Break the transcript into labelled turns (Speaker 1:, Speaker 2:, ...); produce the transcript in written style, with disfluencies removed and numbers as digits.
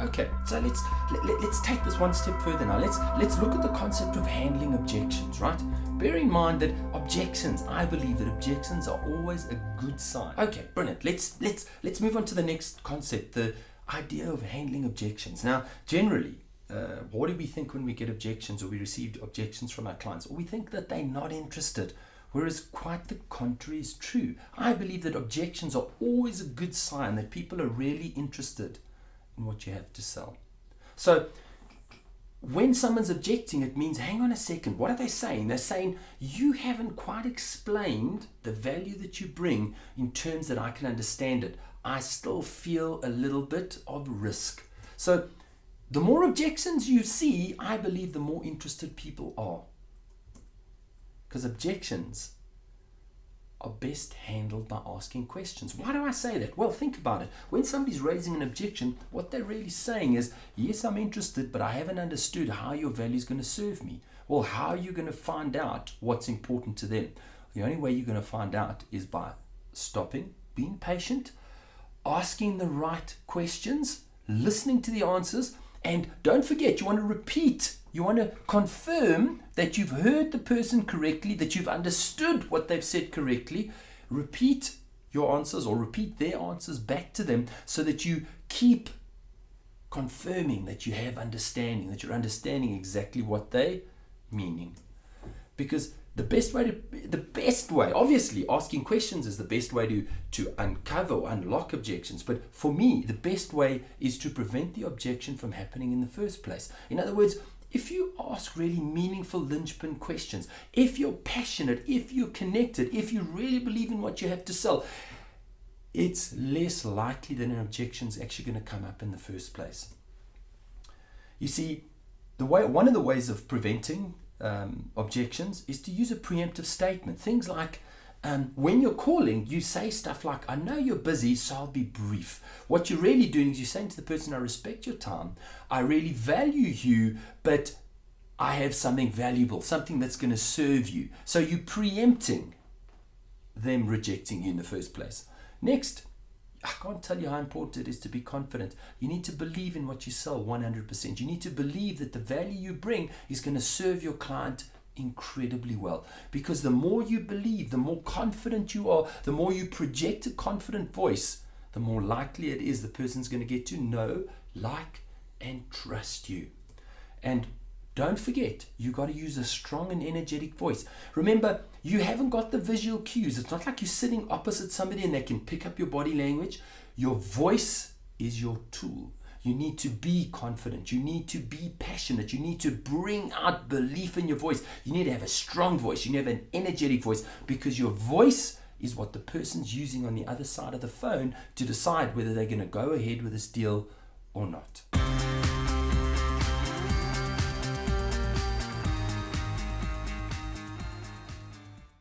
Speaker 1: Okay, so let's take this one step further now. Let's look at the concept of handling objections, right? Bear in mind that I believe that objections are always a good sign. Okay, brilliant. Let's move on to the next concept, the idea of handling objections. Now, generally, what do we think when we get objections or we receive objections from our clients? Well, we think that they're not interested, whereas quite the contrary is true. I believe that objections are always a good sign that people are really interested in what you have to sell. So when someone's objecting, it means, hang on a second, what are they saying? They're saying, you haven't quite explained the value that you bring in terms that I can understand it. I still feel a little bit of risk. So the more objections you see, I believe the more interested people are. Because objections are best handled by asking questions. Why do I say that? Well, think about it. When somebody's raising an objection, what they're really saying is, yes, I'm interested, but I haven't understood how your value is going to serve me. Well, how are you going to find out what's important to them? The only way you're going to find out is by stopping, being patient, asking the right questions, listening to the answers, and don't forget, you want to repeat. You want to confirm that you've heard the person correctly, that you've understood what they've said correctly. Repeat your answers or repeat their answers back to them so that you keep confirming that you have understanding, that you're understanding exactly what they're meaning. Because the best way, obviously asking questions is the best way to uncover or unlock objections. But for me, the best way is to prevent the objection from happening in the first place. In other words, if you ask really meaningful linchpin questions, if you're passionate, if you're connected, if you really believe in what you have to sell, it's less likely that an objection is actually going to come up in the first place. You see, one of the ways of preventing objections is to use a preemptive statement. Things like, when you're calling, you say stuff like, I know you're busy, so I'll be brief. What you're really doing is you're saying to the person, I respect your time, I really value you, but I have something valuable, something that's going to serve you. So you're preempting them rejecting you in the first place. Next, I can't tell you how important it is to be confident. You need to believe in what you sell 100%. You need to believe that the value you bring is going to serve your client incredibly well. Because the more you believe, the more confident you are, the more you project a confident voice, the more likely it is the person's going to get to know, like, and trust you. And don't forget, you got to use a strong and energetic voice. Remember, you haven't got the visual cues. It's not like you're sitting opposite somebody and they can pick up your body language. Your voice is your tool. You need to be confident. You need to be passionate. You need to bring out belief in your voice. You need to have a strong voice. You need to have an energetic voice, because your voice is what the person's using on the other side of the phone to decide whether they're going to go ahead with this deal or not.